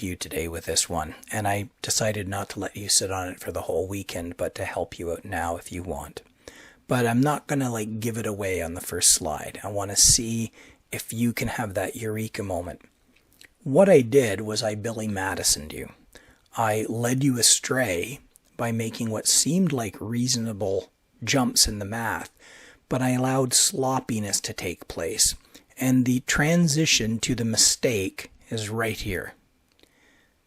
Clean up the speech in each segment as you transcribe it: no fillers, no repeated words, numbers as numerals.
you today with this one, and I decided not to let you sit on it for the whole weekend, but to help you out now if you want. But I'm not going to give it away on the first slide. I want to see if you can have that eureka moment. What I did was I Billy Madison'd you. I led you astray by making what seemed like reasonable jumps in the math, but I allowed sloppiness to take place. And the transition to the mistake is right here.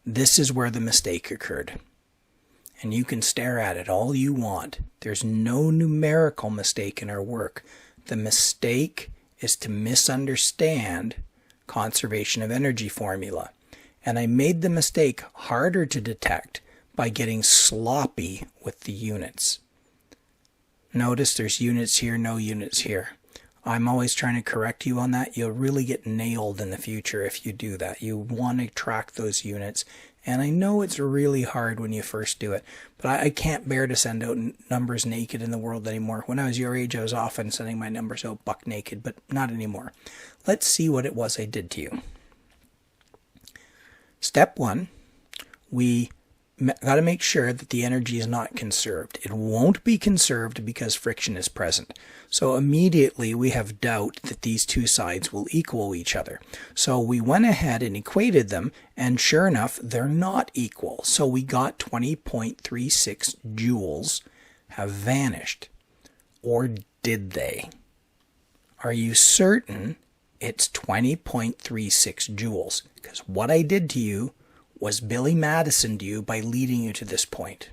This is where the mistake occurred. And you can stare at it all you want. There's no numerical mistake in our work. The mistake is to misunderstand conservation of energy formula. And I made the mistake harder to detect by getting sloppy with the units. Notice there's units here, no units here. I'm always trying to correct you on that. You'll really get nailed in the future if you do that. You want to track those units. And I know it's really hard when you first do it, but I can't bear to send out numbers naked in the world anymore. When I was your age, I was often sending my numbers out buck naked, but not anymore. Let's see what it was I did to you. Step one, we got to make sure that the energy is not conserved. It won't be conserved because friction is present. So immediately we have doubt that these two sides will equal each other. So we went ahead and equated them, and sure enough, they're not equal. So we got 20.36 joules have vanished. Or did they? Are you certain it's 20.36 joules? Because what I did to you was Billy Madison to you by leading you to this point.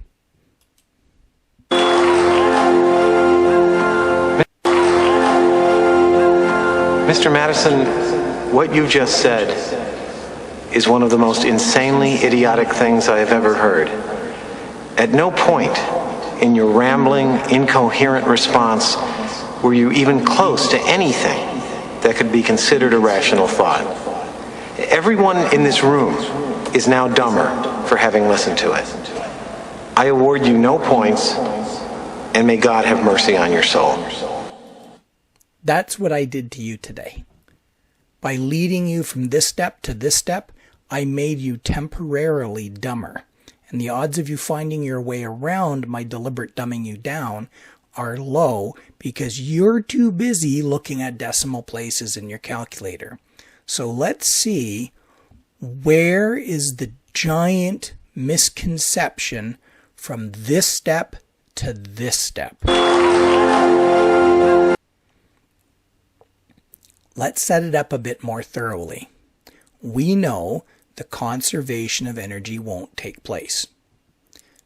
Mr. Madison, what you just said is one of the most insanely idiotic things I have ever heard. At no point in your rambling, incoherent response were you even close to anything that could be considered a rational thought. Everyone in this room is now dumber for having listened to it. I award you no points, and may God have mercy on your soul. That's what I did to you today. By leading you from this step to this step, I made you temporarily dumber. And the odds of you finding your way around my deliberate dumbing you down are low because you're too busy looking at decimal places in your calculator. So let's see, where is the giant misconception from this step to this step? Let's set it up a bit more thoroughly. We know the conservation of energy won't take place.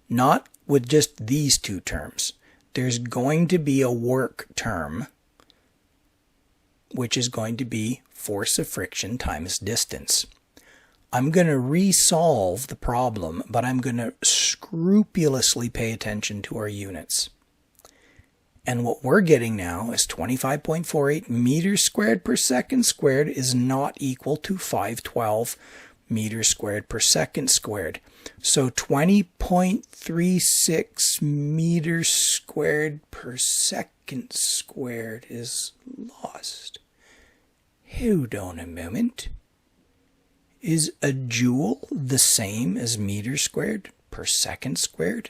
Not with just these two terms. There's going to be a work term, which is going to be force of friction times distance. I'm going to resolve the problem, but I'm going to scrupulously pay attention to our units. And what we're getting now is 25.48 meters squared per second squared is not equal to 512 meters squared per second squared. So 20.36 meters squared per second squared is lost. Hold on a moment. Is a joule the same as meters squared per second squared?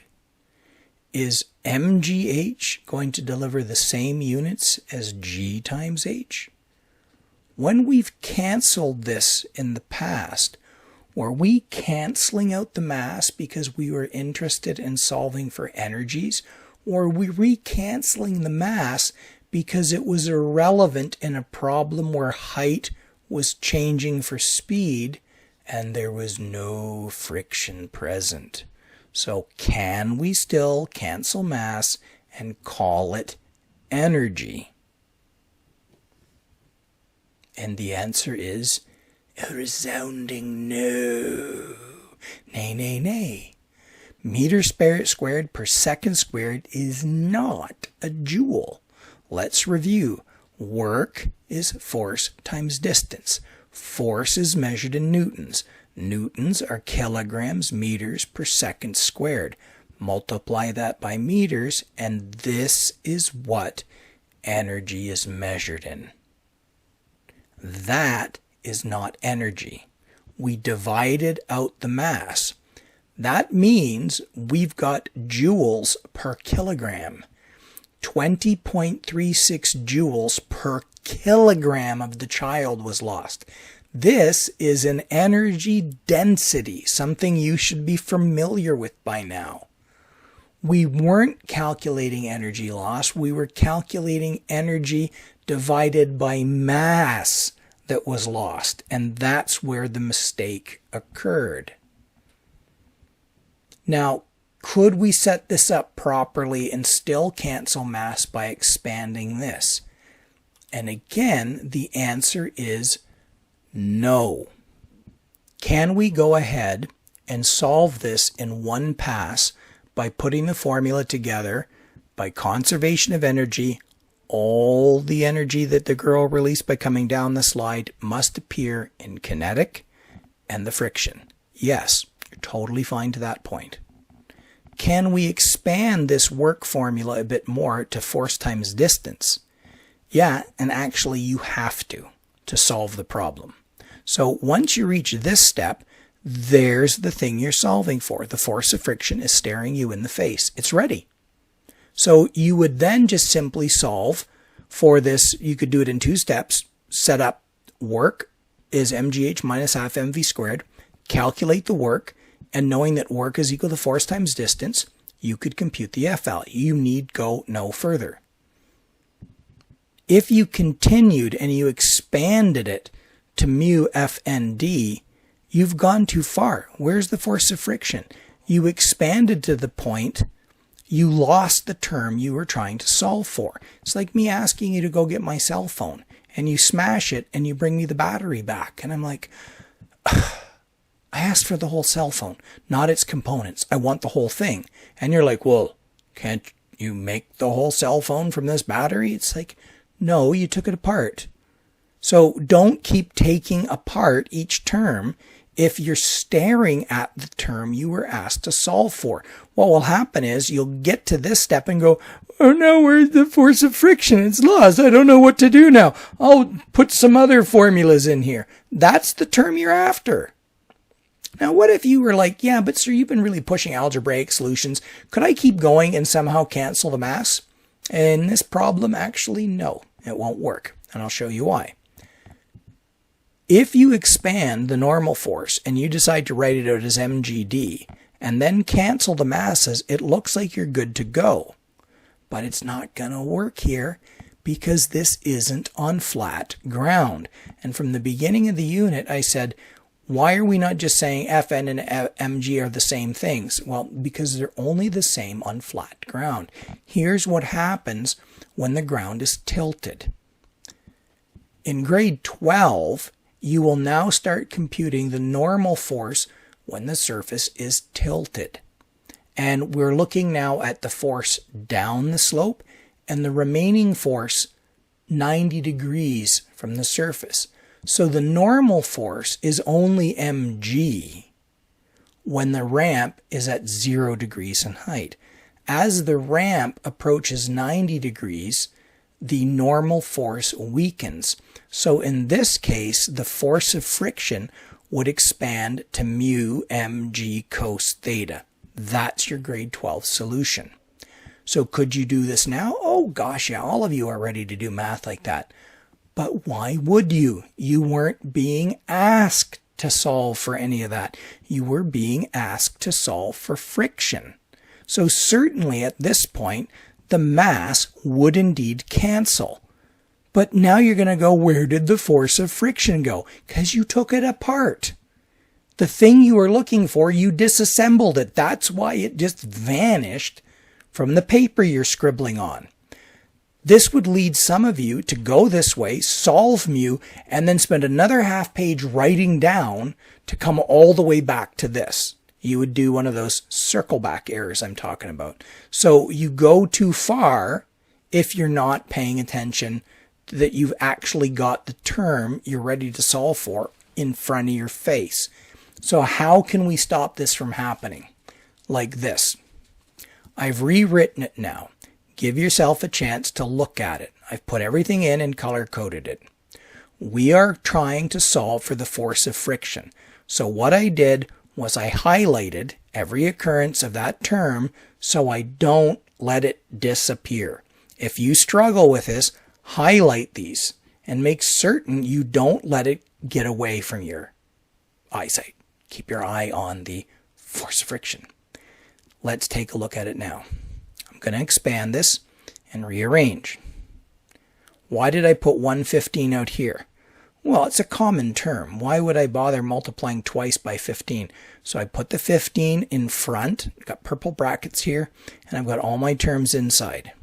Is mgh going to deliver the same units as g times h? When we've canceled this in the past, were we canceling out the mass because we were interested in solving for energies, or were we re-canceling the mass because it was irrelevant in a problem where height was changing for speed and there was no friction present? So can we still cancel mass and call it energy? And the answer is a resounding no. Nay, nay, nay. Meter squared per second squared is not a joule. Let's review. Work is force times distance. Force is measured in newtons. Newtons are kilograms meters per second squared. Multiply that by meters, and this is what energy is measured in. That is not energy. We divided out the mass. That means we've got joules per kilogram. 20.36 joules per kilogram of the child was lost. This is an energy density, something you should be familiar with by now. We weren't calculating energy loss, we were calculating energy divided by mass that was lost, and that's where the mistake occurred. Now, could we set this up properly and still cancel mass by expanding this? And again, the answer is no. Can we go ahead and solve this in one pass by putting the formula together by conservation of energy? All the energy that the girl released by coming down the slide must appear in kinetic and the friction. Yes, you're totally fine to that point. Can we expand this work formula a bit more to force times distance? Yeah, and actually you have to solve the problem. So once you reach this step, there's the thing you're solving for. The force of friction is staring you in the face. It's ready. So you would then just simply solve for this. You could do it in two steps. Set up work is mgh minus half mv squared. Calculate the work, and knowing that work is equal to force times distance, you could compute the F value. You need go no further. If you continued and you expanded it to mu Fnd, you've gone too far. Where's the force of friction? You expanded to the point you lost the term you were trying to solve for. It's like me asking you to go get my cell phone, and you smash it and you bring me the battery back. And I'm like, I asked for the whole cell phone, not its components. I want the whole thing. And you're like, well, can't you make the whole cell phone from this battery? It's like, no, you took it apart. So don't keep taking apart each term if you're staring at the term you were asked to solve for. What will happen is you'll get to this step and go, oh no, where's the force of friction? It's lost. I don't know what to do now. I'll put some other formulas in here. That's the term you're after. Now, what if you were like, yeah, but sir, you've been really pushing algebraic solutions. Could I keep going and somehow cancel the mass? In this problem, actually, no, it won't work. And I'll show you why. If you expand the normal force and you decide to write it out as mgd and then cancel the masses, it looks like you're good to go. But it's not going to work here because this isn't on flat ground. And from the beginning of the unit, I said, why are we not just saying Fn and mg are the same things? Well, because they're only the same on flat ground. Here's what happens when the ground is tilted. In grade 12, you will now start computing the normal force when the surface is tilted. And we're looking now at the force down the slope and the remaining force 90 degrees from the surface. So the normal force is only mg when the ramp is at 0 degrees in height. As the ramp approaches 90 degrees, the normal force weakens. So in this case, the force of friction would expand to mu mg cos theta. That's your grade 12 solution. So could you do this now? Oh gosh, yeah, all of you are ready to do math like that. But why would you? You weren't being asked to solve for any of that. You were being asked to solve for friction. So certainly at this point, the mass would indeed cancel. But now you're going to go, where did the force of friction go? Because you took it apart. The thing you were looking for, you disassembled it. That's why it just vanished from the paper you're scribbling on. This would lead some of you to go this way, solve mu, and then spend another half page writing down to come all the way back to this. You would do one of those circle back errors I'm talking about. So you go too far if you're not paying attention that you've actually got the term you're ready to solve for in front of your face. So how can we stop this from happening? Like this. I've rewritten it now. Give yourself a chance to look at it. I've put everything in and color-coded it. We are trying to solve for the force of friction. So what I did was I highlighted every occurrence of that term so I don't let it disappear. If you struggle with this, highlight these and make certain you don't let it get away from your eyesight. Keep your eye on the force of friction. Let's take a look at it now. I'm going to expand this and rearrange. Why did I put 115 out here? Well, it's a common term. Why would I bother multiplying twice by 15? So I put the 15 in front, got purple brackets here, and I've got all my terms inside.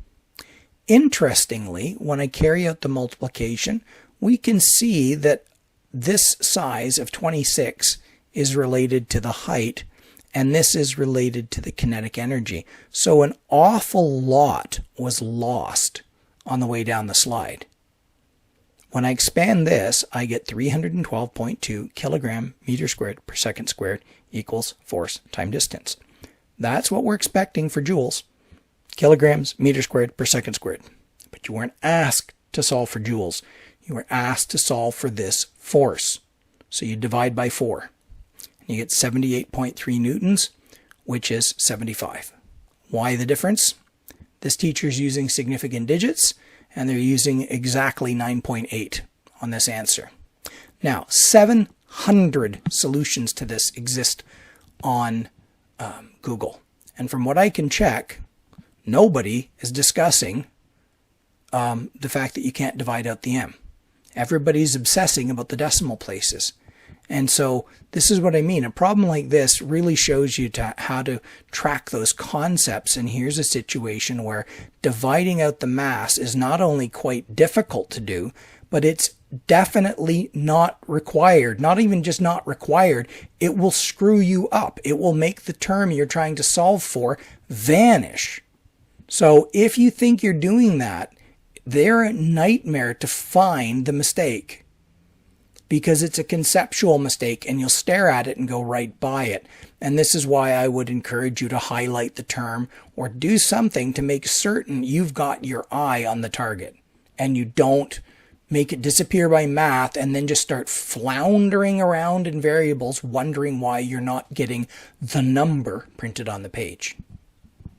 Interestingly, when I carry out the multiplication, we can see that this size of 26 is related to the height, and this is related to the kinetic energy. So an awful lot was lost on the way down the slide. When I expand this, I get 312.2 kilogram meter squared per second squared equals force times distance. That's what we're expecting for joules. Kilograms meter squared per second squared. But you weren't asked to solve for joules. You were asked to solve for this force. So you divide by 4. And you get 78.3 newtons, which is 75. Why the difference? This teacher's using significant digits, and they're using exactly 9.8 on this answer. Now, 700 solutions to this exist on Google. And from what I can check, nobody is discussing the fact that you can't divide out the m. Everybody's obsessing about the decimal places. And so this is what I mean. A problem like this really shows you how to track those concepts. And here's a situation where dividing out the mass is not only quite difficult to do, but it's definitely not required. Not even just not required. It will screw you up. It will make the term you're trying to solve for vanish. So if you think you're doing that, they're a nightmare to find the mistake, because it's a conceptual mistake and you'll stare at it and go right by it. And this is why I would encourage you to highlight the term or do something to make certain you've got your eye on the target and you don't make it disappear by math and then just start floundering around in variables wondering why you're not getting the number printed on the page.